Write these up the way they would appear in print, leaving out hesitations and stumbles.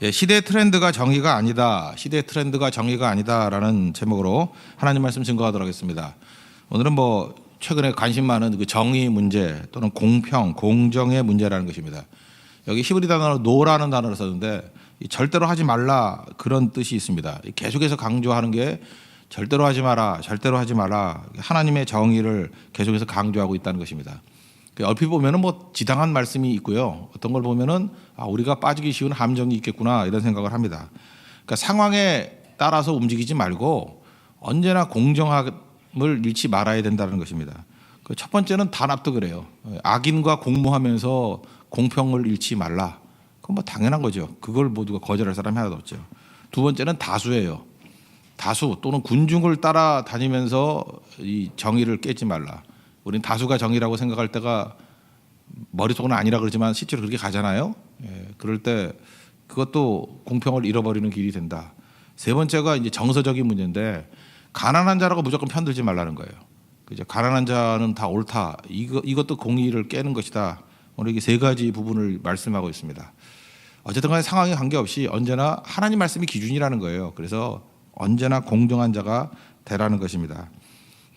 예, 시대 트렌드가 정의가 아니다. 시대 트렌드가 정의가 아니다라는 제목으로 하나님 말씀 증거하도록 하겠습니다. 오늘은 최근에 관심 많은 그 정의 문제 또는 공평, 공정의 문제라는 것입니다. 여기 히브리 단어로 노라는 단어를 썼는데 절대로 하지 말라 그런 뜻이 있습니다. 계속해서 강조하는 게 절대로 하지 마라, 절대로 하지 마라. 하나님의 정의를 계속해서 강조하고 있다는 것입니다. 얼핏 보면은 지당한 말씀이 있고요. 어떤 걸 보면은 우리가 빠지기 쉬운 함정이 있겠구나 이런 생각을 합니다. 그러니까 상황에 따라서 움직이지 말고 언제나 공정함을 잃지 말아야 된다는 것입니다. 첫 번째는 다 납득을 해요. 악인과 공모하면서 공평을 잃지 말라. 그건 당연한 거죠. 그걸 모두가 거절할 사람이 하나도 없죠. 두 번째는 다수예요. 다수 또는 군중을 따라다니면서 이 정의를 깨지 말라. 우리는 다수가 정의라고 생각할 때가 머릿속은 아니라 그러지만 실제로 그렇게 가잖아요. 그럴 때 그것도 공평을 잃어버리는 길이 된다. 세 번째가 이제 정서적인 문제인데 가난한 자라고 무조건 편들지 말라는 거예요. 그죠? 가난한 자는 다 옳다. 이것도 공의를 깨는 것이다. 오늘 이게 세 가지 부분을 말씀하고 있습니다. 어쨌든 간에 상황에 관계없이 언제나 하나님 말씀이 기준이라는 거예요. 그래서 언제나 공정한 자가 되라는 것입니다.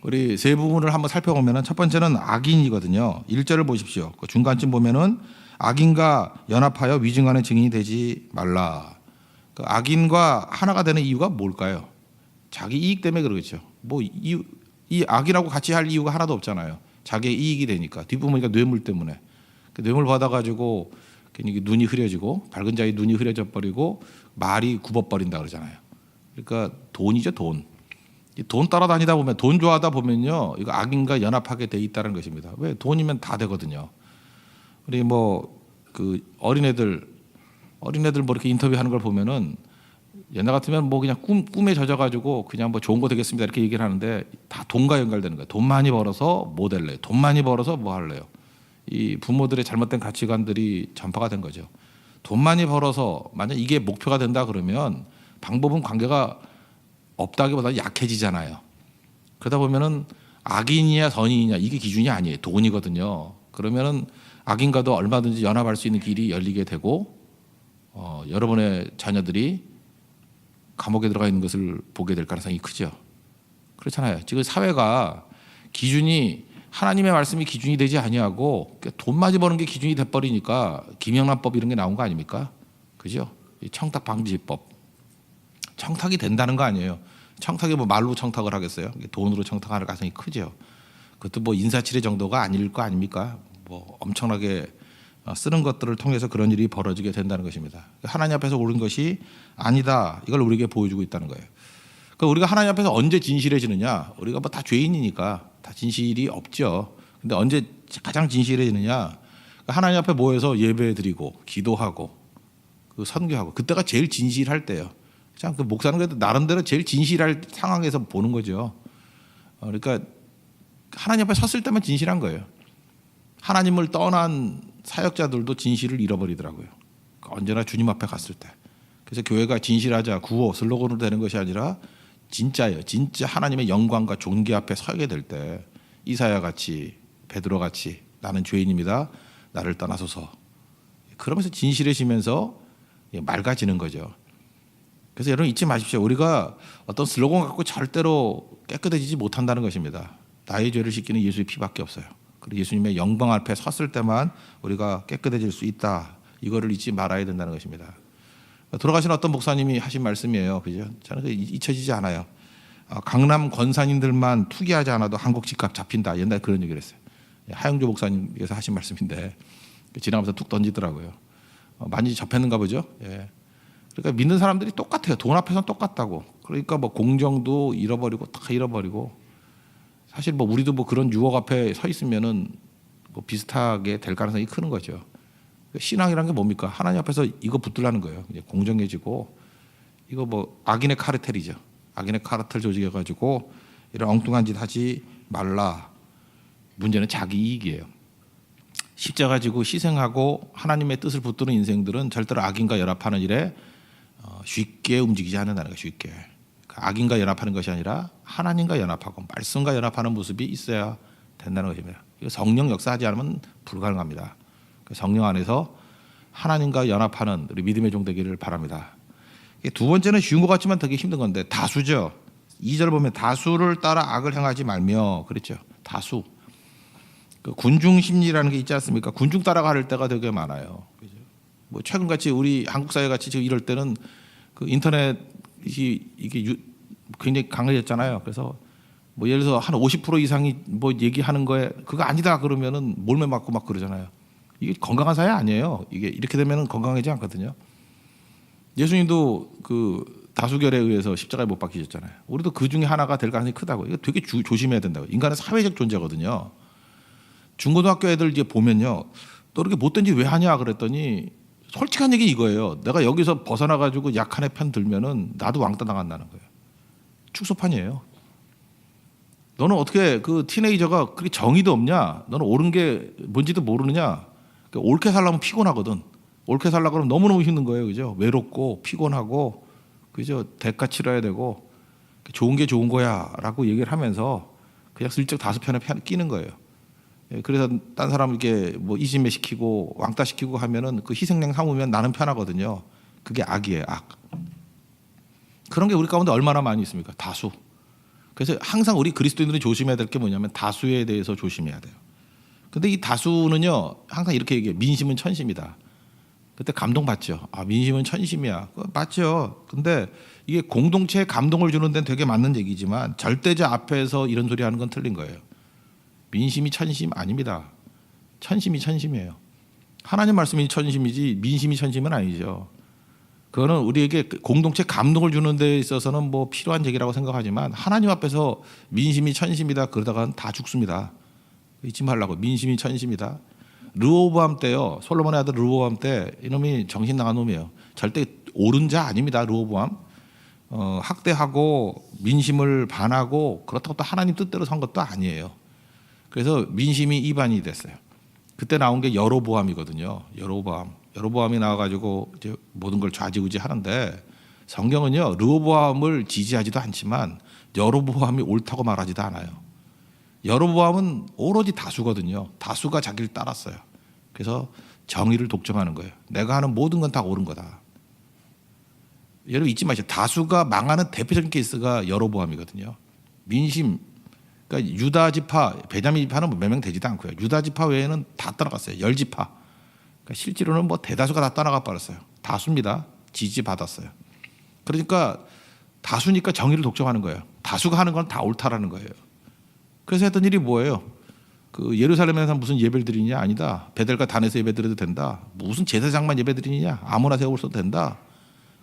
우리 세 부분을 한번 살펴보면 첫 번째는 악인이거든요. 1절을 보십시오. 그 중간쯤 보면은 악인과 연합하여 위증하는 증인이 되지 말라. 그 악인과 하나가 되는 이유가 뭘까요? 자기 이익 때문에 그러겠죠. 이 악인하고 같이 할 이유가 하나도 없잖아요. 자기의 이익이 되니까. 뒷부분이니까 뇌물 때문에. 그 뇌물 받아가지고 괜히 눈이 흐려지고 밝은 자의 눈이 흐려져 버리고 말이 굽어버린다 그러잖아요. 그러니까 돈이죠, 돈. 돈 따라다니다 보면 돈 좋아하다 보면요 이거 악인과 연합하게 돼 있다는 것입니다. 왜 돈이면 다 되거든요. 우리 그 어린애들 이렇게 인터뷰하는 걸 보면은 옛날 같으면 그냥 꿈에 젖어가지고 그냥 좋은 거 되겠습니다 이렇게 얘기를 하는데 다 돈과 연결되는 거예요. 돈 많이 벌어서 뭐 될래요? 돈 많이 벌어서 뭐 할래요? 이 부모들의 잘못된 가치관들이 전파가 된 거죠. 돈 많이 벌어서 만약 이게 목표가 된다 그러면 방법은 관계가 없다기보다 약해지잖아요. 그러다 보면은 악인이냐 선인이냐 이게 기준이 아니에요. 돈이거든요. 그러면은 악인과도 얼마든지 연합할 수 있는 길이 열리게 되고 여러분의 자녀들이 감옥에 들어가 있는 것을 보게 될 가능성이 크죠. 그렇잖아요. 지금 사회가 기준이 하나님의 말씀이 기준이 되지 아니하고 돈 많이 버는 게 기준이 돼버리니까 김영란법 이런 게 나온 거 아닙니까? 그죠? 청탁 방지법. 청탁이 된다는 거 아니에요. 청탁이 말로 청탁을 하겠어요? 돈으로 청탁할 가능성이 크죠. 그것도 인사치레 정도가 아닐 거 아닙니까? 엄청나게 쓰는 것들을 통해서 그런 일이 벌어지게 된다는 것입니다. 하나님 앞에서 옳은 것이 아니다. 이걸 우리에게 보여주고 있다는 거예요. 그러니까 우리가 하나님 앞에서 언제 진실해지느냐? 우리가 다 죄인이니까 다 진실이 없죠. 근데 언제 가장 진실해지느냐? 하나님 앞에 모여서 예배드리고 기도하고 선교하고 그때가 제일 진실할 때예요. 그 목사는 그래도 나름대로 제일 진실할 상황에서 보는 거죠. 그러니까 하나님 앞에 섰을 때만 진실한 거예요. 하나님을 떠난 사역자들도 진실을 잃어버리더라고요. 언제나 주님 앞에 갔을 때. 그래서 교회가 진실하자 구호 슬로건으로 되는 것이 아니라 진짜예요. 진짜 하나님의 영광과 존귀 앞에 서게 될 때 이사야 같이 베드로 같이 나는 죄인입니다. 나를 떠나소서. 그러면서 진실해지면서 맑아지는 거죠. 그래서 여러분 잊지 마십시오. 우리가 어떤 슬로건 갖고 절대로 깨끗해지지 못한다는 것입니다. 나의 죄를 씻기는 예수의 피밖에 없어요. 그리고 예수님의 영광 앞에 섰을 때만 우리가 깨끗해질 수 있다. 이거를 잊지 말아야 된다는 것입니다. 돌아가신 어떤 목사님이 하신 말씀이에요. 그죠? 저는 잊혀지지 않아요. 강남 권사님들만 투기하지 않아도 한국 집값 잡힌다. 옛날에 그런 얘기를 했어요. 하영조 목사님께서 하신 말씀인데 지나가면서 툭 던지더라고요. 많이 접했는가 보죠. 예. 그러니까 믿는 사람들이 똑같아요. 돈 앞에서는 똑같다고. 그러니까 공정도 잃어버리고 다 잃어버리고 사실 우리도 그런 유혹 앞에 서 있으면은 비슷하게 될 가능성이 크는 거죠. 신앙이란 게 뭡니까? 하나님 앞에서 이거 붙들라는 거예요. 이제 공정해지고 이거 악인의 카르텔이죠. 악인의 카르텔 조직해가지고 이런 엉뚱한 짓 하지 말라. 문제는 자기 이익이에요. 십자가 지고 희생하고 하나님의 뜻을 붙드는 인생들은 절대로 악인과 연합하는 일에 쉽게 움직이지 않는다는 거예요. 쉽게. 악인과 연합하는 것이 아니라 하나님과 연합하고 말씀과 연합하는 모습이 있어야 된다는 것입니다. 이거 성령 역사하지 않으면 불가능합니다. 성령 안에서 하나님과 연합하는 우리 믿음의 종 되기를 바랍니다. 두 번째는 쉬운 것 같지만 되게 힘든 건데 다수죠. 2절 보면 다수를 따라 악을 행하지 말며 그랬죠. 다수. 그 군중 심리라는 게 있지 않습니까? 군중 따라갈 때가 되게 많아요. 그죠? 뭐 최근같이 우리 한국 사회 같이 지금 이럴 때는 그 인터넷이 이게 굉장히 강해졌잖아요. 그래서 뭐 예를 들어서 한 50% 이상이 뭐 얘기하는 거에 그거 아니다 그러면은 몰매 맞고 막 그러잖아요. 이게 건강한 사회 아니에요. 이게 이렇게 되면은 건강하지 않거든요. 예수님도 그 다수결에 의해서 십자가에 못 박히셨잖아요. 우리도 그 중에 하나가 될 가능성이 크다고. 이거 되게 조심해야 된다고. 인간은 사회적 존재거든요. 중고등학교 애들 이제 보면요, 너 이렇게 못된 짓 왜 하냐 그랬더니 솔직한 얘기 이거예요. 내가 여기서 벗어나 가지고 약한 애 편 들면은 나도 왕따 당한다는 거예요. 축소판이에요. 너는 어떻게 그 티네이저가 그렇게 정의도 없냐? 너는 옳은 게 뭔지도 모르느냐? 그러니까 옳게 살려면 피곤하거든. 옳게 살려고 그러면 너무너무 힘든 거예요. 그죠? 외롭고 피곤하고 그죠? 대가 치러야 되고 좋은 게 좋은 거야라고 얘기를 하면서 그냥 슬쩍 다섯 편에 끼는 거예요. 그래서 딴 사람 이렇게 뭐 이심매 시키고 왕따 시키고 하면은 그 희생양 삼으면 나는 편하거든요. 그게 악이에요, 악. 그런 게 우리 가운데 얼마나 많이 있습니까? 다수. 그래서 항상 우리 그리스도인들이 조심해야 될 게 뭐냐면 다수에 대해서 조심해야 돼요. 근데 이 다수는요, 항상 이렇게 얘기해요. 민심은 천심이다. 그때 감동받죠. 아, 민심은 천심이야. 맞죠. 근데 이게 공동체에 감동을 주는 데는 되게 맞는 얘기지만 절대자 앞에서 이런 소리 하는 건 틀린 거예요. 민심이 천심 아닙니다. 천심이 천심이에요. 하나님 말씀이 천심이지 민심이 천심은 아니죠. 그거는 우리에게 공동체 감동을 주는 데 있어서는 뭐 필요한 얘기라고 생각하지만 하나님 앞에서 민심이 천심이다 그러다가는 다 죽습니다. 잊지 말라고. 민심이 천심이다. 르호보암 때요. 솔로몬의 아들 르호보암 때 이놈이 정신 나간 놈이에요. 절대 옳은 자 아닙니다. 르호보암. 학대하고 민심을 반하고 그렇다고 또 하나님 뜻대로 선 것도 아니에요. 그래서 민심이 이반이 됐어요. 그때 나온 게 여로보암이거든요. 여로보암이 나와가지고 이제 모든 걸 좌지우지 하는데 성경은요 르호보암을 지지하지도 않지만 여로보암이 옳다고 말하지도 않아요. 여로보암은 오로지 다수거든요. 다수가 자기를 따랐어요. 그래서 정의를 독점하는 거예요. 내가 하는 모든 건 다 옳은 거다. 여러분 잊지 마세요. 다수가 망하는 대표적인 케이스가 여로보암이거든요. 민심. 그러니까 유다 지파, 베냐민 지파는 몇 명 되지도 않고요. 유다 지파 외에는 다 떠나갔어요. 10지파. 그러니까 실제로는 뭐 대다수가 다 떠나가 버렸어요. 다수입니다. 지지받았어요. 그러니까 다수니까 정의를 독점하는 거예요. 다수가 하는 건 다 옳다라는 거예요. 그래서 했던 일이 뭐예요? 그 예루살렘에서 무슨 예배를 드리냐? 아니다. 베델과 단에서 예배 드려도 된다. 무슨 제사장만 예배 드리느냐? 아무나 세워서도 된다.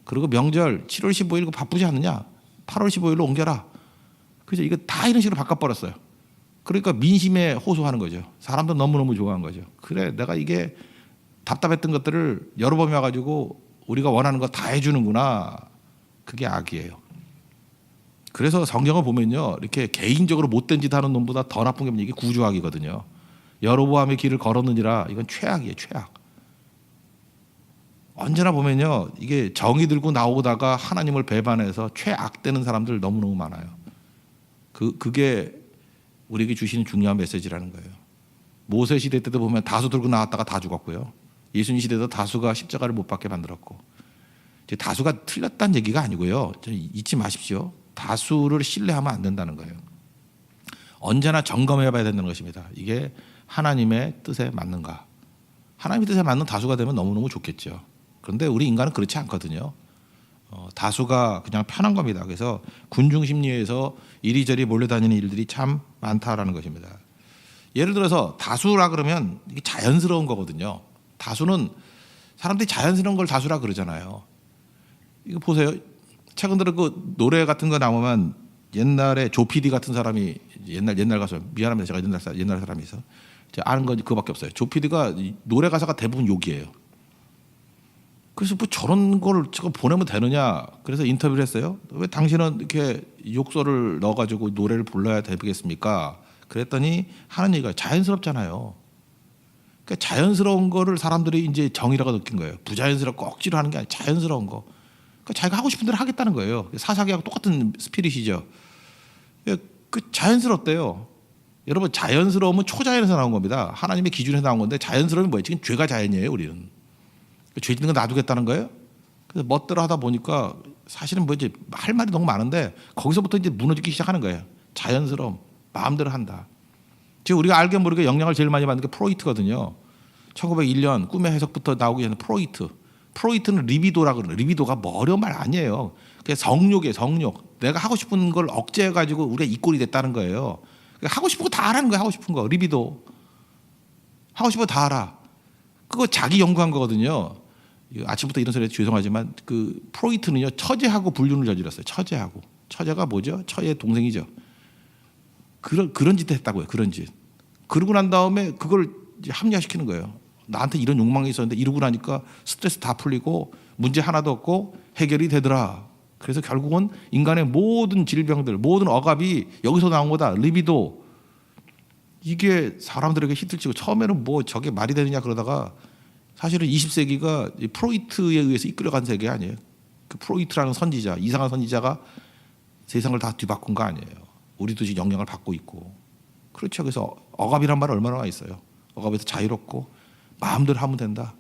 그리고 명절 7월 15일 바쁘지 않느냐? 8월 15일로 옮겨라. 그죠? 이거 다 이런 식으로 바꿔버렸어요. 그러니까 민심에 호소하는 거죠. 사람도 너무너무 좋아한 거죠. 그래, 내가 이게 답답했던 것들을 여러 번 와가지고 우리가 원하는 거 다 해주는구나. 그게 악이에요. 그래서 성경을 보면요, 이렇게 개인적으로 못된 짓 하는 놈보다 더 나쁜 게 이게 구조악이거든요. 여로보암의 길을 걸었느니라. 이건 최악이에요, 최악. 언제나 보면요, 이게 정의 들고 나오다가 하나님을 배반해서 최악되는 사람들 너무너무 많아요. 그게 우리에게 주시는 중요한 메시지라는 거예요. 모세 시대 때도 보면 다수 들고 나왔다가 다 죽었고요. 예수님 시대도 다수가 십자가를 못 박게 만들었고. 이제 다수가 틀렸다는 얘기가 아니고요. 잊지 마십시오. 다수를 신뢰하면 안 된다는 거예요. 언제나 점검해 봐야 된다는 것입니다. 이게 하나님의 뜻에 맞는가. 하나님의 뜻에 맞는 다수가 되면 너무너무 좋겠죠. 그런데 우리 인간은 그렇지 않거든요. 다수가 그냥 편한 겁니다. 그래서 군중 심리에서 이리저리 몰려다니는 일들이 참 많다라는 것입니다. 예를 들어서 다수라 그러면 이게 자연스러운 거거든요. 다수는 사람들이 자연스러운 걸 다수라 그러잖아요. 이거 보세요. 최근 들어 그 노래 같은 거 나오면 옛날에 조피디 같은 사람이 옛날 가수, 미안합니다. 제가 옛날 사람이 있어. 제가 아는 건 그거밖에 없어요. 조피디가 노래 가사가 대부분 욕이에요. 그래서 뭐 저런 걸 제가 보내면 되느냐. 그래서 인터뷰를 했어요. 왜 당신은 이렇게 욕설을 넣어가지고 노래를 불러야 되겠습니까? 그랬더니 하는 얘기가 자연스럽잖아요. 그러니까 자연스러운 거를 사람들이 이제 정의라고 느낀 거예요. 부자연스럽고 억지로 하는 게 아니라 자연스러운 거. 그러니까 자기가 하고 싶은 대로 하겠다는 거예요. 사사기하고 똑같은 스피릿이죠. 그 자연스럽대요. 여러분 자연스러움은 초자연에서 나온 겁니다. 하나님의 기준에서 나온 건데 자연스러움이 뭐예요? 지금 죄가 자연이에요. 우리는. 죄 짓는 거 놔두겠다는 거예요? 그래서 멋대로 하다 보니까 사실은 뭐 이제 할 말이 너무 많은데 거기서부터 이제 무너지기 시작하는 거예요. 자연스러움, 마음대로 한다. 지금 우리가 알게 모르게 영향을 제일 많이 받는 게 프로이트거든요. 1901년 꿈의 해석부터 나오기 전에 프로이트. 프로이트는 리비도라 그러는. 리비도가 뭐 어려운 말 아니에요. 그게 성욕이에요, 성욕. 내가 하고 싶은 걸 억제해가지고 우리가 이 꼴이 됐다는 거예요. 하고 싶은 거 다 하라는 거예요. 하고 싶은 거. 리비도. 하고 싶은 거 다 하라. 그거 자기 연구한 거거든요. 아침부터 이런 소리 해서 죄송하지만 그 프로이트는요 처제하고 불륜을 저질렀어요. 처제하고. 처제가 뭐죠? 처의 동생이죠. 그런 짓 했다고요. 그런 짓. 그러고 난 다음에 그걸 이제 합리화시키는 거예요. 나한테 이런 욕망이 있었는데 이러고 나니까 스트레스 다 풀리고 문제 하나도 없고 해결이 되더라. 그래서 결국은 인간의 모든 질병들, 모든 억압이 여기서 나온 거다. 리비도. 이게 사람들에게 히트를 치고 처음에는 뭐 저게 말이 되느냐 그러다가 사실은 20세기가 프로이트에 의해서 이끌어간 세계 아니에요. 그 프로이트라는 선지자, 이상한 선지자가 세상을 다 뒤바꾼 거 아니에요. 우리도 지금 영향을 받고 있고. 그렇죠. 그래서 억압이란 말 얼마나 많이 있어요. 억압에서 자유롭고 마음대로 하면 된다.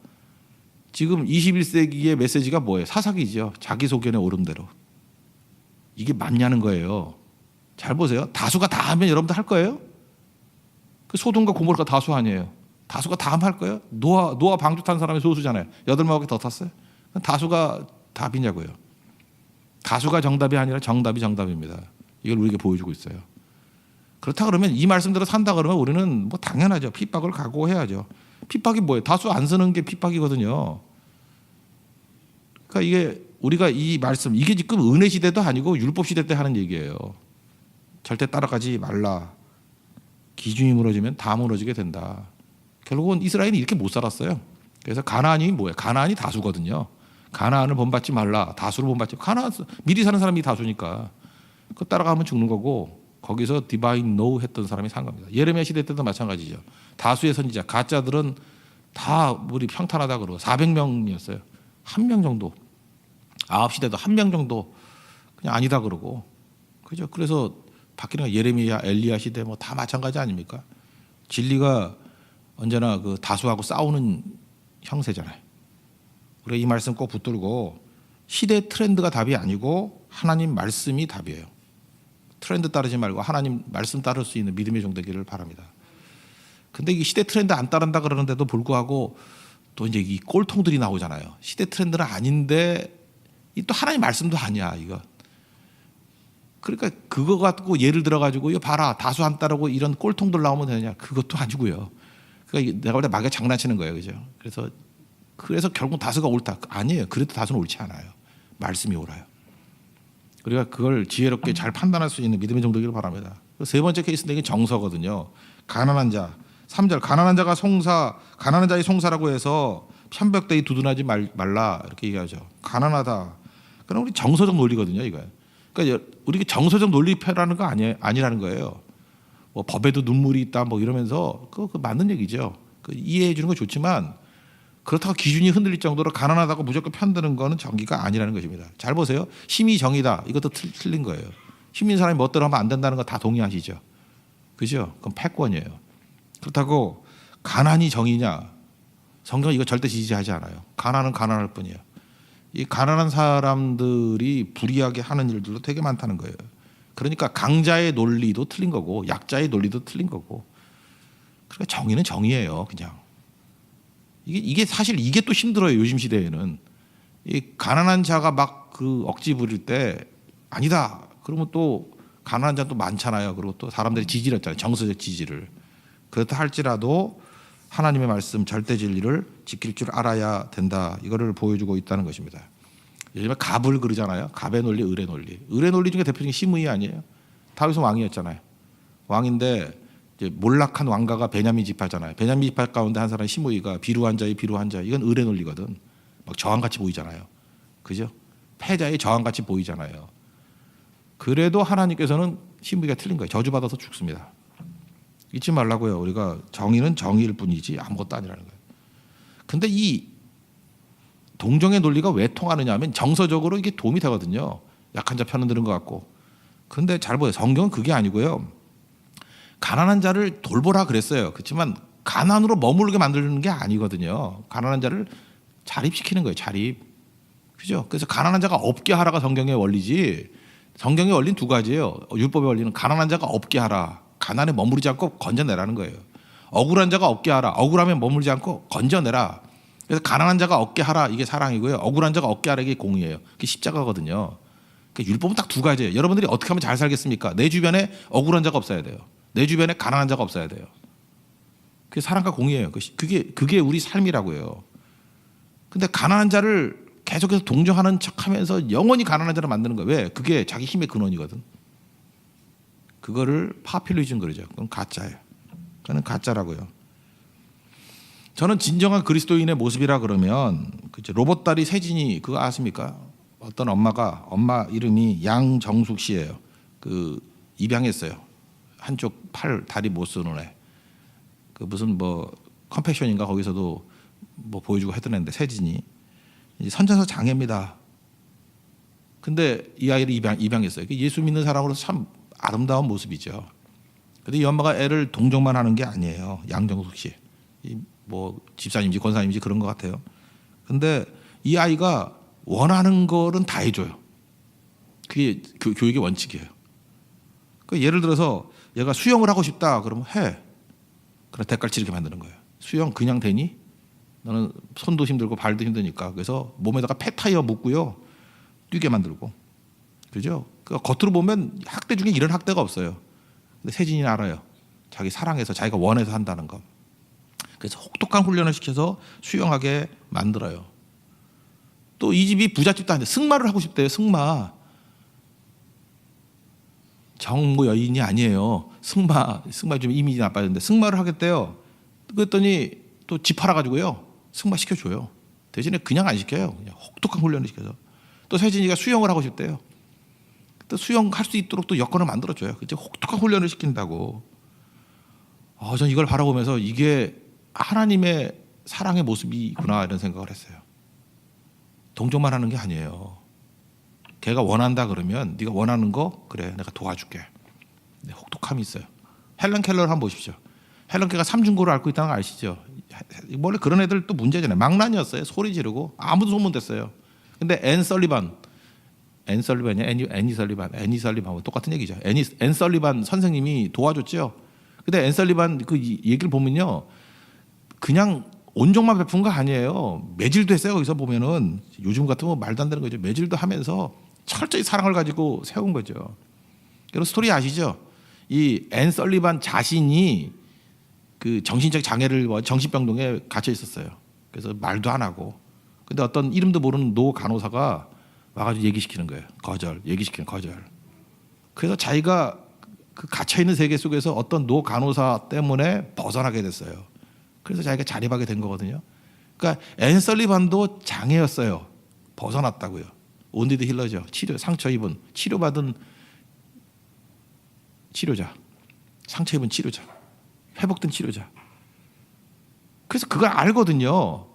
지금 21세기의 메시지가 뭐예요? 사사기죠. 자기소견의 오름대로. 이게 맞냐는 거예요. 잘 보세요. 다수가 다 하면 여러분들 할 거예요? 그 소돔과 고모라가 다수 아니에요. 다수가 다 하면 할 거예요? 노아 방주 탄 사람이 소수잖아요. 8명밖에 더 탔어요. 다수가 답이냐고요. 다수가 정답이 아니라 정답이 정답입니다. 이걸 우리에게 보여주고 있어요. 그렇다 그러면 이 말씀대로 산다 그러면 우리는 뭐 당연하죠. 핍박을 각오해야죠. 핍박이 뭐예요? 다수 안 쓰는 게 핍박이거든요. 그러니까 이게 우리가 이 말씀 이게 지금 은혜 시대도 아니고 율법 시대 때 하는 얘기예요. 절대 따라가지 말라. 기준이 무너지면 다 무너지게 된다. 결국은 이스라엘이 이렇게 못 살았어요. 그래서 가나안이 뭐예요? 가나안이 다수거든요. 가나안을 본받지 말라. 다수를 본받지. 가나안 미리 사는 사람이 다수니까. 그거 따라가면 죽는 거고 거기서 디바인 노우 했던 사람이 산 겁니다. 예레미야 시대 때도 마찬가지죠. 다수의 선지자, 가짜들은 다 우리 평탄하다 그러고 400명이었어요. 한 명 정도. 아합 시대도 한 명 정도 그냥 아니다 그러고. 그죠? 그래서 바뀌는 거 예레미야, 엘리야 시대 뭐 다 마찬가지 아닙니까? 진리가 언제나 그 다수하고 싸우는 형세잖아요. 우리가 이 말씀 꼭 붙들고 시대 트렌드가 답이 아니고 하나님 말씀이 답이에요. 트렌드 따르지 말고 하나님 말씀 따를 수 있는 믿음의 종 되기를 바랍니다. 근데 이 시대 트렌드 안 따른다 그러는데도 불구하고 또 이제 이 꼴통들이 나오잖아요. 시대 트렌드는 아닌데 이 또 하나님 말씀도 아니야 이거. 그러니까 그거 갖고 예를 들어가지고 이거 봐라 다수 안 따르고 이런 꼴통들 나오면 되느냐 그것도 아니고요. 그러니까 내가 볼 때 마귀가 장난치는 거예요, 그죠? 그래서 결국 다수가 옳다 아니에요. 그래도 다수는 옳지 않아요. 말씀이 옳아요. 우리가 그걸 지혜롭게 잘 판단할 수 있는 믿음의 정도기를 바랍니다. 세 번째 케이스는 이게 정서거든요. 가난한 자. 3절 가난한 자의 송사라고 해서 편벽되이 두둔하지 말라 이렇게 얘기하죠. 가난하다. 그럼 우리 정서적 논리거든요, 이거. 그러니까 우리 정서적 논리표라는 거 아니라는 거예요. 뭐 법에도 눈물이 있다 뭐 이러면서 그거 맞는 얘기죠. 이해해 주는 거 좋지만 그렇다고 기준이 흔들릴 정도로 가난하다고 무조건 편드는 거는 정의가 아니라는 것입니다. 잘 보세요. 힘이 정의다. 이것도 틀린 거예요. 힘 있는 사람이 멋대로 하면 안 된다는 거 다 동의하시죠. 그죠? 그럼 패권이에요. 그렇다고 가난이 정의냐? 성경은 이거 절대 지지하지 않아요. 가난은 가난할 뿐이에요. 이 가난한 사람들이 불이하게 하는 일들도 되게 많다는 거예요. 그러니까 강자의 논리도 틀린 거고 약자의 논리도 틀린 거고. 그러니까 정의는 정의예요, 그냥. 이게 사실 이게 또 힘들어요. 요즘 시대에는 이 가난한 자가 막 그 억지 부릴 때 아니다. 그러면 또 가난한 자도 많잖아요. 그리고 또 사람들이 지지를 했잖아요. 정서적 지지를. 그렇다 할지라도 하나님의 말씀 절대 진리를 지킬 줄 알아야 된다. 이거를 보여주고 있다는 것입니다. 요즘에 갑을 그러잖아요. 갑의 논리, 을의 논리. 을의 논리 중에 대표적인 시므이 아니에요. 다윗은 왕이었잖아요. 왕인데 이제 몰락한 왕가가 베냐민 지파잖아요. 베냐민 지파 가운데 한 사람 시므이가 비루한 자의 비루한 자. 이건 을의 논리거든. 막 저항같이 보이잖아요. 그죠? 패자의 저항같이 보이잖아요. 그래도 하나님께서는 시므이가 틀린 거예요. 저주받아서 죽습니다. 잊지 말라고요. 우리가 정의는 정의일 뿐이지 아무것도 아니라는 거예요. 근데 이 동정의 논리가 왜 통하느냐 하면 정서적으로 이게 도움이 되거든요. 약한 자 편은 드는 것 같고. 근데 잘 보여요. 성경은 그게 아니고요. 가난한 자를 돌보라 그랬어요. 그렇지만 가난으로 머무르게 만드는 게 아니거든요. 가난한 자를 자립시키는 거예요. 자립. 그죠? 그래서 가난한 자가 없게 하라가 성경의 원리지. 성경의 원리는 두 가지예요. 율법의 원리는 가난한 자가 없게 하라. 가난에 머무르지 않고 건져내라는 거예요. 억울한 자가 없게 하라. 억울하면 머무르지 않고 건져내라. 그래서 가난한 자가 없게 하라. 이게 사랑이고요. 억울한 자가 없게 하라. 이게 공의예요. 그게 십자가거든요. 그러니까 율법은 딱 두 가지예요. 여러분들이 어떻게 하면 잘 살겠습니까? 내 주변에 억울한 자가 없어야 돼요. 내 주변에 가난한 자가 없어야 돼요. 그게 사랑과 공의예요. 그게 우리 삶이라고요. 근데 가난한 자를 계속해서 동정하는 척하면서 영원히 가난한 자를 만드는 거예요. 왜? 그게 자기 힘의 근원이거든. 그거를 파퓰리즘 그러죠. 그건 가짜예요. 그건 가짜라고요. 저는 진정한 그리스도인의 모습이라 그러면 로봇 다리 세진이 그거 아십니까? 어떤 엄마 이름이 양정숙 씨예요. 그 입양했어요. 한쪽 팔 다리 못 쓰는 애. 그 무슨 뭐 컴패션인가 거기서도 뭐 보여주고 했던 애인데 세진이 이제 선천성 장애입니다. 근데 이 아이를 입양했어요. 예수 믿는 사람으로서 참 아름다운 모습이죠. 근데 이 엄마가 애를 동정만 하는 게 아니에요. 양정숙 씨. 뭐 집사님인지 권사님인지 그런 것 같아요. 근데 이 아이가 원하는 거는 다 해줘요. 그게 교육의 원칙이에요. 그러니까 예를 들어서 얘가 수영을 하고 싶다 그러면 해. 그럼 대가를 치르게 만드는 거예요. 수영 그냥 되니? 너는 손도 힘들고 발도 힘드니까. 그래서 몸에다가 폐타이어 묶고요. 뛰게 만들고. 그죠? 그러니까 겉으로 보면 학대 중에 이런 학대가 없어요. 근데 세진이는 알아요. 자기 사랑해서 자기가 원해서 한다는 거. 그래서 혹독한 훈련을 시켜서 수영하게 만들어요. 또 이 집이 부잣집도 아닌데 승마를 하고 싶대요. 승마. 정모 여인이 아니에요. 승마 좀 이미지 나빠졌는데 승마를 하겠대요. 그랬더니 또 집 팔아가지고요. 승마 시켜줘요. 대신에 그냥 안 시켜요. 그냥 혹독한 훈련을 시켜서. 또 세진이가 수영을 하고 싶대요. 또 수영할 수 있도록 또 여건을 만들어줘요. 이제 혹독한 훈련을 시킨다고. 전 이걸 바라보면서 이게 하나님의 사랑의 모습이구나 이런 생각을 했어요. 동정만 하는 게 아니에요. 걔가 원한다 그러면 네가 원하는 거 그래 내가 도와줄게. 네, 혹독함이 있어요. 헬렌 켈러를 한번 보십시오. 헬렌 켈러가 삼중고를 앓고 있다는 거 아시죠? 원래 그런 애들 또 문제잖아요. 망난이었어요. 소리 지르고 아무도 소문됐어요. 근데 앤 설리반이야? 애니 설리반하고 똑같은 얘기죠. 앤 설리반 선생님이 도와줬죠. 근데 앤 설리반 그 얘기를 보면요, 그냥 온정만 베푼 거 아니에요. 매질도 했어요. 거기서 보면은 요즘 같으면 말도 안 되는 거죠. 매질도 하면서 철저히 사랑을 가지고 세운 거죠. 여러분 스토리 아시죠? 이 앤 설리반 자신이 그 정신적 장애를 정신병동에 갇혀 있었어요. 그래서 말도 안 하고. 근데 어떤 이름도 모르는 노 간호사가 와가지고 얘기시키는 거예요. 얘기시키는 거절. 그래서 자기가 그 갇혀 있는 세계 속에서 어떤 노 간호사 때문에 벗어나게 됐어요. 그래서 자기가 자립하게 된 거거든요. 그러니까 앤 설리반도 장애였어요. 벗어났다고요. 온디드 힐러죠. 상처 입은 치료받은 치료자, 상처 입은 치료자, 회복된 치료자. 그래서 그걸 알거든요.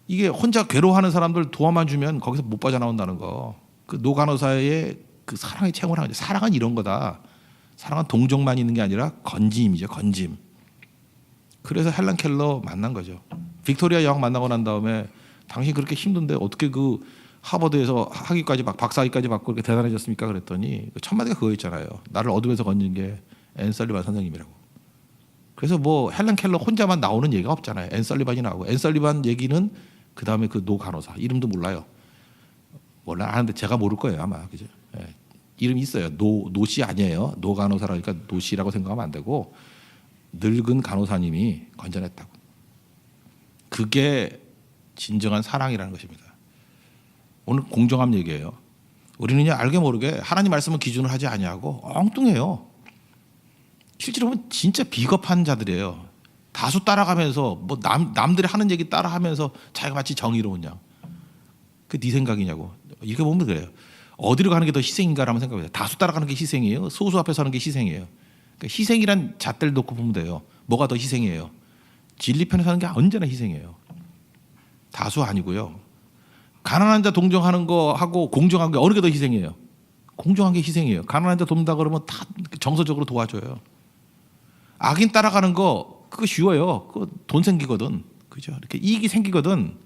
이게 혼자 괴로워하는 사람들 도와만 주면 거기서 못 빠져나온다는 거. 그 노간호사의 그 사랑의 체험을 하는 거죠. 사랑은 이런 거다. 사랑은 동정만 있는 게 아니라 건짐이죠. 건짐. 그래서 헬렌 켈러 만난 거죠. 빅토리아 여왕 만나고 난 다음에 당신 그렇게 힘든데 어떻게 그 하버드에서 학위까지 박사학위까지 받고 그렇게 대단해졌습니까? 그랬더니 첫 마디가 그거였잖아요. 나를 어둠에서 건진 게 앤 설리반 선생님이라고. 그래서 뭐 헬렌 켈러 혼자만 나오는 얘기가 없잖아요. 앤 설리반이 나오고 앤 설리반 얘기는 그 다음에 그 노 간호사 이름도 몰라요. 몰라 아는데 제가 모를 거예요 아마. 그죠? 예. 이름이 있어요. 노씨 아니에요. 노 간호사라니까 노씨라고 생각하면 안 되고 늙은 간호사님이 건져냈다고. 그게 진정한 사랑이라는 것입니다. 오늘 공정함 얘기예요. 우리는요 알게 모르게 하나님 말씀을 기준으로 하지 아니하고 엉뚱해요. 실제로 보면 진짜 비겁한 자들이에요. 다수 따라가면서 뭐 남들이 하는 얘기 따라하면서 자기가 마치 정의로우냐. 그 네 생각이냐고. 이렇게 보면 그래요. 어디로 가는 게 더 희생인가라는 생각입니다. 다수 따라가는 게 희생이에요. 소수 앞에 서는 게 희생이에요. 그러니까 희생이란 잣대를 놓고 보면 돼요. 뭐가 더 희생이에요? 진리 편에 서는 게 언제나 희생이에요. 다수 아니고요. 가난한 자 동정하는 거 하고 공정한 게 어느 게 더 희생이에요? 공정한 게 희생이에요. 가난한 자 돕는다 그러면 다 정서적으로 도와줘요. 악인 따라가는 거 그거 쉬워요. 그거 돈 생기거든. 그죠? 이렇게 이익이 생기거든.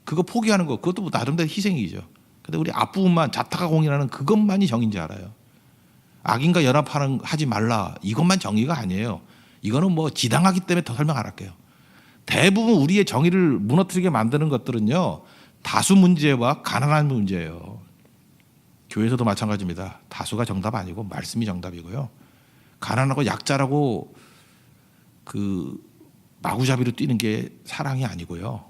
그거 포기하는 거 그것도 뭐 나름대로 희생이죠. 근데 우리 앞부분만 자타가 공인하는 그것만이 정의인지 알아요. 악인과 연합하지 말라 이것만 정의가 아니에요. 이거는 뭐 지당하기 때문에 더 설명 안 할게요. 대부분 우리의 정의를 무너뜨리게 만드는 것들은요. 다수 문제와 가난한 문제예요. 교회에서도 마찬가지입니다. 다수가 정답 아니고 말씀이 정답이고요. 가난하고 약자라고 그 마구잡이로 뛰는 게 사랑이 아니고요.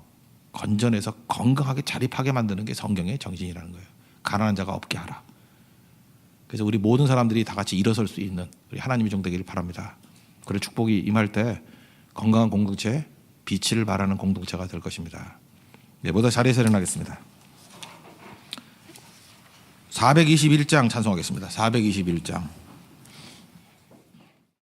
건전해서 건강하게 자립하게 만드는 게 성경의 정신이라는 거예요. 가난한 자가 없게 하라. 그래서 우리 모든 사람들이 다 같이 일어설 수 있는 우리 하나님의 종 되기를 바랍니다. 그런 축복이 임할 때 건강한 공동체, 빛을 발하는 공동체가 될 것입니다. 네, 모두 자리에서 일어나겠습니다. 421장 찬송하겠습니다. 421장.